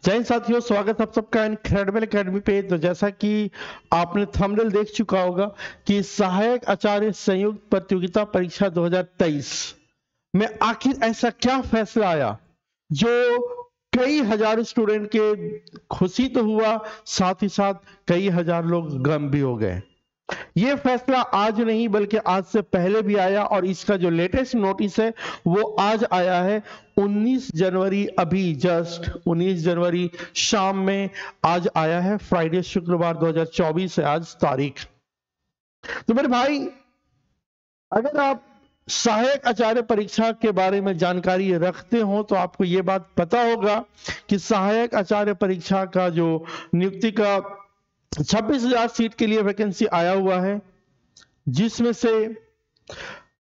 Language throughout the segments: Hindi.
जय हिंद साथियों, स्वागत है आप सबका इनक्रेडिबल एकेडमी पे। तो जैसा कि आपने थंबनेल देख चुका होगा कि सहायक आचार्य संयुक्त प्रतियोगिता परीक्षा 2023 में आखिर ऐसा क्या फैसला आया जो कई हजार स्टूडेंट के खुशी तो हुआ, साथ ही साथ कई हजार लोग गम भी हो गए। ये फैसला आज नहीं बल्कि आज से पहले भी आया और इसका जो लेटेस्ट नोटिस है वो आज आया है 19 जनवरी, अभी जस्ट 19 जनवरी शाम में आज आया है। फ्राइडे शुक्रवार 2024 है आज तारीख। तो मेरे भाई, अगर आप सहायक आचार्य परीक्षा के बारे में जानकारी रखते हो तो आपको यह बात पता होगा कि सहायक आचार्य परीक्षा का जो नियुक्ति का 26,000 सीट के लिए वैकेंसी आया हुआ है, जिसमें से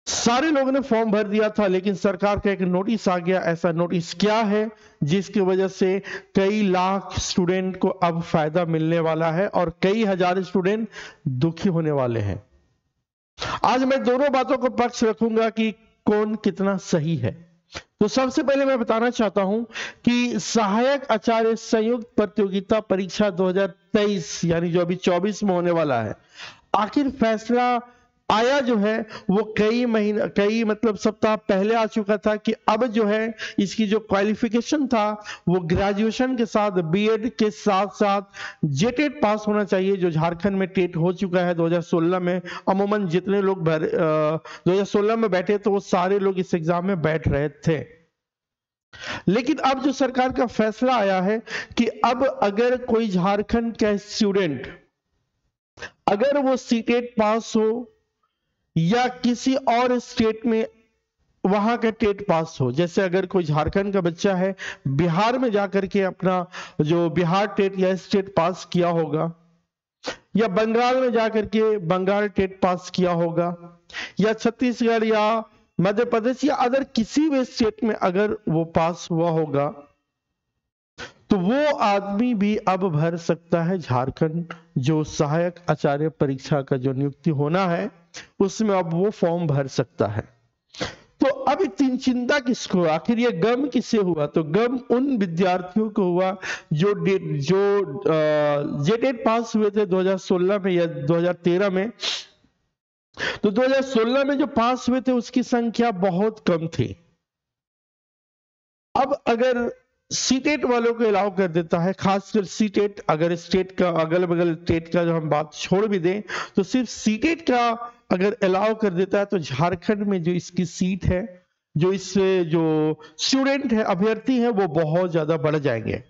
सारे लोगों ने फॉर्म भर दिया था, लेकिन सरकार का एक नोटिस आ गया। ऐसा नोटिस क्या है जिसकी वजह से कई लाख स्टूडेंट को अब फायदा मिलने वाला है और कई हजार स्टूडेंट दुखी होने वाले हैं। आज मैं दोनों बातों को पक्ष रखूंगा कि कौन कितना सही है। तो सबसे पहले मैं बताना चाहता हूं कि सहायक आचार्य संयुक्त प्रतियोगिता परीक्षा 2023 यानी जो अभी 24 में होने वाला है, आखिर फैसला आया जो है वो कई मतलब सप्ताह पहले आ चुका था कि अब जो है इसकी जो क्वालिफिकेशन था वो ग्रेजुएशन के साथ बीएड के साथ साथ जेटेट पास होना चाहिए, जो झारखंड में टेट हो चुका है 2016 में। अमूमन जितने लोग 2016 में बैठे तो वो सारे लोग इस एग्जाम में बैठ रहे थे। लेकिन अब जो सरकार का फैसला आया है कि अब अगर कोई झारखंड का स्टूडेंट अगर वो सीटेट पास हो या किसी और स्टेट में वहां का टेट पास हो, जैसे अगर कोई झारखंड का बच्चा है बिहार में जाकर के अपना जो बिहार टेट या स्टेट पास किया होगा, या बंगाल में जाकर के बंगाल टेट पास किया होगा, या छत्तीसगढ़ या मध्य प्रदेश या अदर किसी भी स्टेट में अगर वो पास हुआ होगा, तो वो आदमी भी अब भर सकता है झारखंड जो सहायक आचार्य परीक्षा का जो नियुक्ति होना है उसमें अब वो फॉर्म भर सकता है। तो अब इतनी चिंता किसको, आखिर ये गम किससे हुआ? तो गम उन विद्यार्थियों को हुआ जो जेटेट पास हुए थे 2016 में या 2013 में। तो 2016 में जो पास हुए थे उसकी संख्या बहुत कम थी। अब अगर सीटेट वालों को अलाउ कर देता है, खासकर सीटेट, अगर स्टेट का अगल बगल स्टेट का जो हम बात छोड़ भी दें तो सिर्फ सीटेट का अगर अलाउ कर देता है तो झारखंड में जो इसकी सीट है, जो इससे जो स्टूडेंट है, अभ्यर्थी है, वो बहुत ज्यादा बढ़ जाएंगे।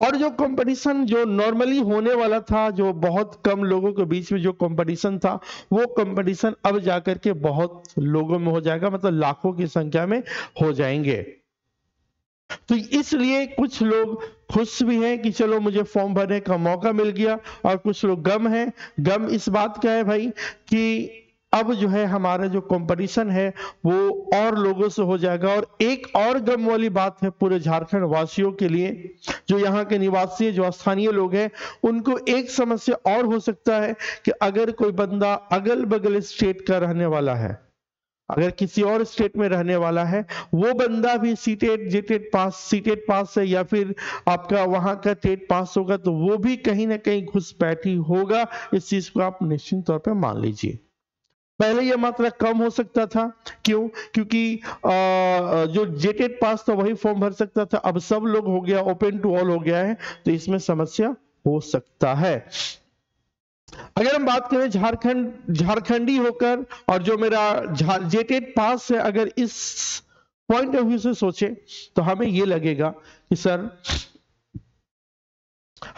और जो कंपटीशन जो नॉर्मली होने वाला था, जो बहुत कम लोगों के बीच में जो कंपटीशन था, वो कंपटीशन अब जाकर के बहुत लोगों में हो जाएगा, मतलब लाखों की संख्या में हो जाएंगे। तो इसलिए कुछ लोग खुश भी हैं कि चलो मुझे फॉर्म भरने का मौका मिल गया, और कुछ लोग गम है। गम इस बात का है भाई कि अब जो है हमारा जो कंपटीशन है वो और लोगों से हो जाएगा। और एक और गम वाली बात है पूरे झारखंड वासियों के लिए, जो यहाँ के निवासी, जो स्थानीय लोग हैं, उनको एक समस्या और हो सकता है कि अगर कोई बंदा अगल बगल स्टेट का रहने वाला है, अगर किसी और स्टेट में रहने वाला है, वो बंदा भी सीटेट जेटेट पास, सीटेट पास है या फिर आपका वहां का टेट पास होगा, तो वो भी कहीं ना कहीं घुसपैठी होगा। इस चीज को आप निश्चित तौर पर मान लीजिए। पहले यह मात्रा कम हो सकता था, क्यों? क्योंकि जो जेटेट पास था वही फॉर्म भर सकता था, अब सब लोग हो गया, ओपन टू ऑल हो गया है, तो इसमें समस्या हो सकता है। अगर हम बात करें झारखंडी होकर और जो मेरा जेटेट पास है, अगर इस पॉइंट ऑफ व्यू से सोचे तो हमें यह लगेगा कि सर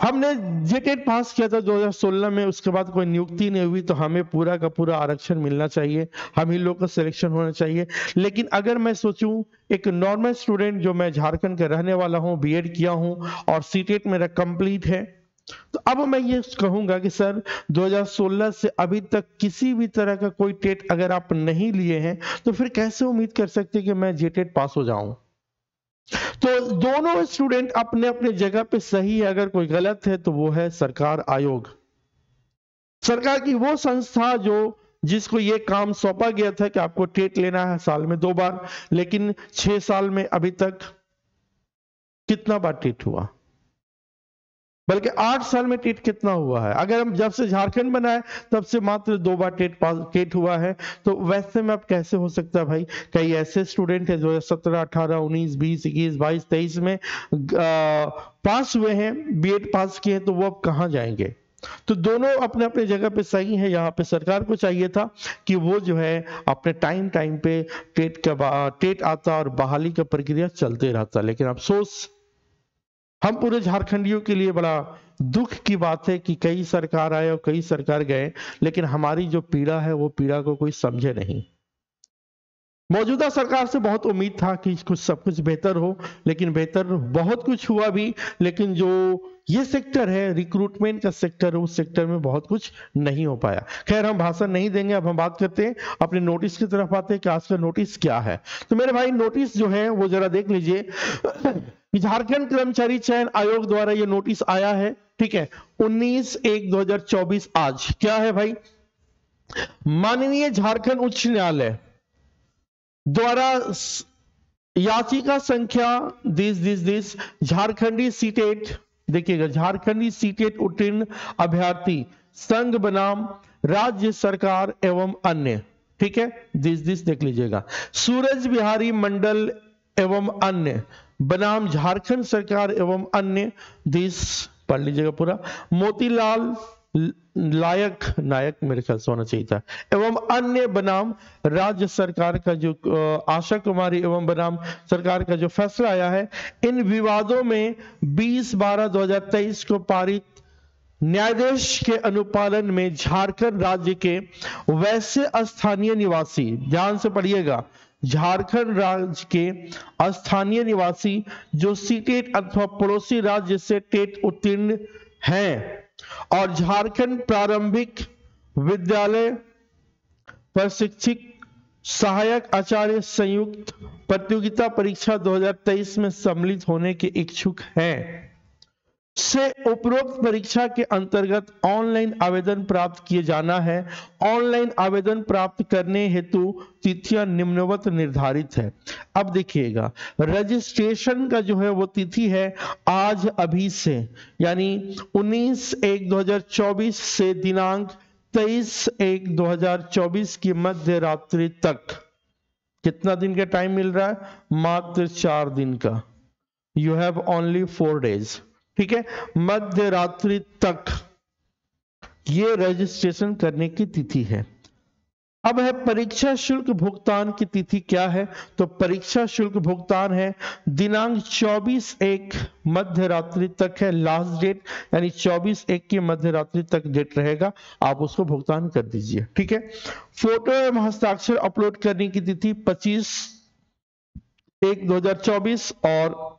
हमने जेटेट पास किया था 2016 में, उसके बाद कोई नियुक्ति नहीं हुई, तो हमें पूरा का पूरा आरक्षण मिलना चाहिए, हम ही लोग का सिलेक्शन होना चाहिए। लेकिन अगर मैं सोचूं एक नॉर्मल स्टूडेंट, जो मैं झारखंड का रहने वाला हूं, बीएड किया हूं और सीटेट मेरा कंप्लीट है, तो अब मैं ये कहूंगा कि सर 2016 से अभी तक किसी भी तरह का कोई टेट अगर आप नहीं लिए हैं तो फिर कैसे उम्मीद कर सकते कि मैं जेटेट पास हो जाऊं? तो दोनों स्टूडेंट अपने अपने जगह पे सही है। अगर कोई गलत है तो वो है सरकार, आयोग, सरकार की वो संस्था जो जिसको ये काम सौंपा गया था कि आपको टेट लेना है साल में 2 बार, लेकिन 6 साल में अभी तक कितना बार टेट हुआ, बल्कि 8 साल में टेट कितना हुआ है? अगर हम जब से झारखंड बना है तब से मात्र 2 बार टेट हुआ है। तो वैसे में अब कैसे हो सकता है भाई? कई ऐसे स्टूडेंट हैं जो 17, 18, 19, 20, 21, 22, 23 में पास हुए हैं, बीएड पास किए हैं, तो वो अब कहाँ जाएंगे? तो दोनों अपने अपने जगह पे सही है। यहाँ पे सरकार को चाहिए था कि वो जो है अपने टाइम पे टेट आता और बहाली का प्रक्रिया चलते रहता, लेकिन अफसोस हम पूरे झारखंडियों के लिए बड़ा दुख की बात है कि कई सरकार आए और कई सरकार गए, लेकिन हमारी जो पीड़ा है वो पीड़ा को कोई समझे नहीं। मौजूदा सरकार से बहुत उम्मीद था कि कुछ सब कुछ बेहतर हो, लेकिन बेहतर बहुत कुछ हुआ भी, लेकिन जो ये सेक्टर है, रिक्रूटमेंट का सेक्टर है, उस सेक्टर में बहुत कुछ नहीं हो पाया। खैर, हम भाषण नहीं देंगे, अब हम बात करते हैं अपने नोटिस की तरफ आते हैं कि आज का नोटिस क्या है। तो मेरे भाई, नोटिस जो है वो जरा देख लीजिए। झारखंड कर्मचारी चयन आयोग द्वारा ये नोटिस आया है, ठीक है, 19/1/2024। आज क्या है भाई? माननीय झारखंड उच्च न्यायालय द्वारा याचिका संख्या दिस झारखंडी सीटेट, देखिएगा, झारखंडी सीटेट उत्तीर्ण अभ्यर्थी संघ बनाम राज्य सरकार एवं अन्य, ठीक है, दिस देख लीजिएगा, सूरज बिहारी मंडल एवं अन्य बनाम झारखंड सरकार एवं अन्य, दिस पढ़ लीजिएगा पूरा, मोतीलाल नायक मेरे ख्याल से होना चाहिए था, एवं अन्य बनाम राज्य सरकार का जो आशा कुमारी एवं बनाम सरकार का जो फैसला आया है, इन विवादों में 20/12/2023 को पारित न्यायाधीश के अनुपालन में झारखंड राज्य के वैसे स्थानीय निवासी, ध्यान से पढ़िएगा, झारखंड राज्य के स्थानीय निवासी जो सीटेट अथवा पड़ोसी राज्य से टेट उत्तीर्ण हैं और झारखंड प्रारंभिक विद्यालय प्रशिक्षक सहायक आचार्य संयुक्त प्रतियोगिता परीक्षा 2023 में सम्मिलित होने के इच्छुक हैं, से उपरोक्त परीक्षा के अंतर्गत ऑनलाइन आवेदन प्राप्त किए जाना है। ऑनलाइन आवेदन प्राप्त करने हेतु तिथियां निम्नवत निर्धारित है। अब देखिएगा, रजिस्ट्रेशन का जो है वो तिथि है आज अभी से, यानी 19/1/2024 से दिनांक 23/1/2024 की मध्य रात्रि तक। कितना दिन का टाइम मिल रहा है? मात्र 4 दिन का। यू हैव ओनली 4 days, ठीक है, मध्य रात्रि तक ये रजिस्ट्रेशन करने की तिथि है। अब है परीक्षा शुल्क भुगतान की तिथि क्या है? तो परीक्षा शुल्क भुगतान है दिनांक 24/1 मध्य रात्रि तक है लास्ट डेट, यानी 24/1 की मध्य रात्रि तक डेट रहेगा, आप उसको भुगतान कर दीजिए, ठीक है। फोटो एवं हस्ताक्षर अपलोड करने की तिथि 25/1/2024 और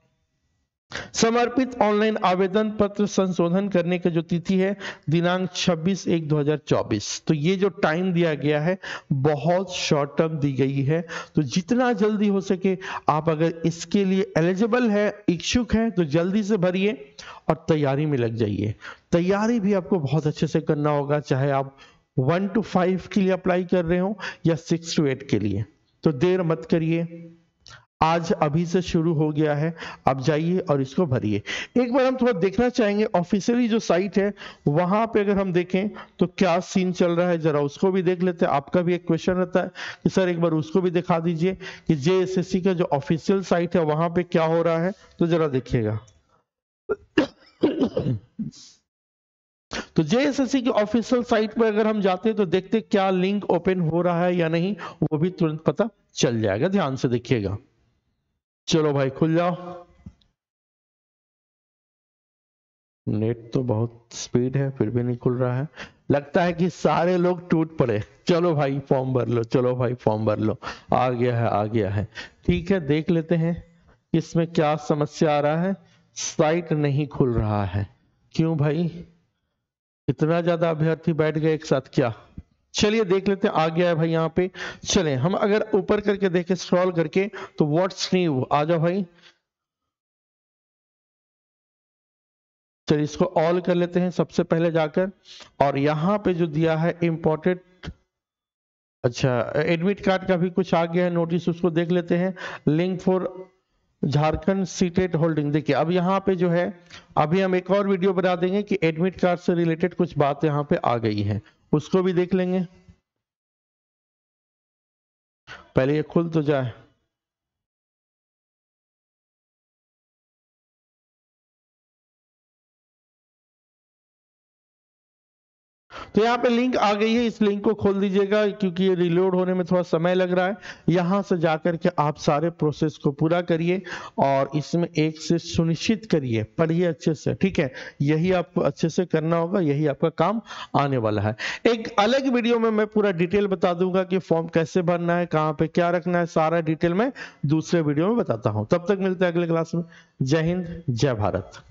समर्पित ऑनलाइन आवेदन पत्र संशोधन करने की जो तिथि है दिनांक 26/1/2024। तो ये जो टाइम दिया गया है बहुत शॉर्ट टर्म दी गई है, तो जितना जल्दी हो सके आप अगर इसके लिए एलिजिबल है, इच्छुक है, तो जल्दी से भरिए और तैयारी में लग जाइए। तैयारी भी आपको बहुत अच्छे से करना होगा, चाहे आप 1 to 5 के लिए अप्लाई कर रहे हो या 6 to 8 के लिए। तो देर मत करिए, आज अभी से शुरू हो गया है, आप जाइए और इसको भरिए। एक बार हम थोड़ा देखना चाहेंगे ऑफिशियली जो साइट है वहां पे, अगर हम देखें तो क्या सीन चल रहा है, जरा उसको भी देख लेते हैं। आपका भी एक क्वेश्चन रहता है कि सर एक बार उसको भी दिखा दीजिए कि जेएसएससी का जो ऑफिशियल साइट है वहां पे क्या हो रहा है, तो जरा देखिएगा। तो जेएसएससी की ऑफिशियल साइट पर अगर हम जाते हैं तो देखते क्या लिंक ओपन हो रहा है या नहीं, वो भी तुरंत पता चल जाएगा। ध्यान से देखिएगा। चलो भाई खुल जाओ। नेट तो बहुत स्पीड है फिर भी नहीं खुल रहा है, लगता है कि सारे लोग टूट पड़े। चलो भाई फॉर्म भर लो, चलो भाई फॉर्म भर लो। आ गया है, आ गया है, ठीक है। देख लेते हैं इसमें क्या समस्या आ रहा है। साइट नहीं खुल रहा है, क्यों भाई? इतना ज्यादा अभ्यर्थी बैठ गए एक साथ क्या? चलिए देख लेते हैं। आ गया है भाई यहाँ पे। चलें हम अगर ऊपर करके देखें, स्क्रॉल करके, तो व्हाट्स न्यू आ जाओ भाई। चलिए इसको ऑल कर लेते हैं सबसे पहले जाकर, और यहाँ पे जो दिया है इम्पोर्टेंट, अच्छा एडमिट कार्ड का भी कुछ आ गया है नोटिस, उसको देख लेते हैं। Link for Jharkhand CTET holding. देखिए अब यहाँ पे जो है, अभी हम एक और वीडियो बना देंगे कि एडमिट कार्ड से रिलेटेड कुछ बात यहाँ पे आ गई है, उसको भी देख लेंगे। पहले ये खुल तो जाए। तो यहाँ पे लिंक आ गई है, इस लिंक को खोल दीजिएगा क्योंकि ये रिलोड होने में थोड़ा समय लग रहा है। यहाँ से जाकर के आप सारे प्रोसेस को पूरा करिए और इसमें एक से सुनिश्चित करिए, पढ़िए अच्छे से, ठीक है। यही आपको अच्छे से करना होगा, यही आपका काम आने वाला है। एक अलग वीडियो में मैं पूरा डिटेल बता दूंगा कि फॉर्म कैसे भरना है, कहाँ पे क्या रखना है, सारा डिटेल में दूसरे वीडियो में बताता हूँ। तब तक मिलते हैं अगले क्लास में। जय हिंद, जय भारत।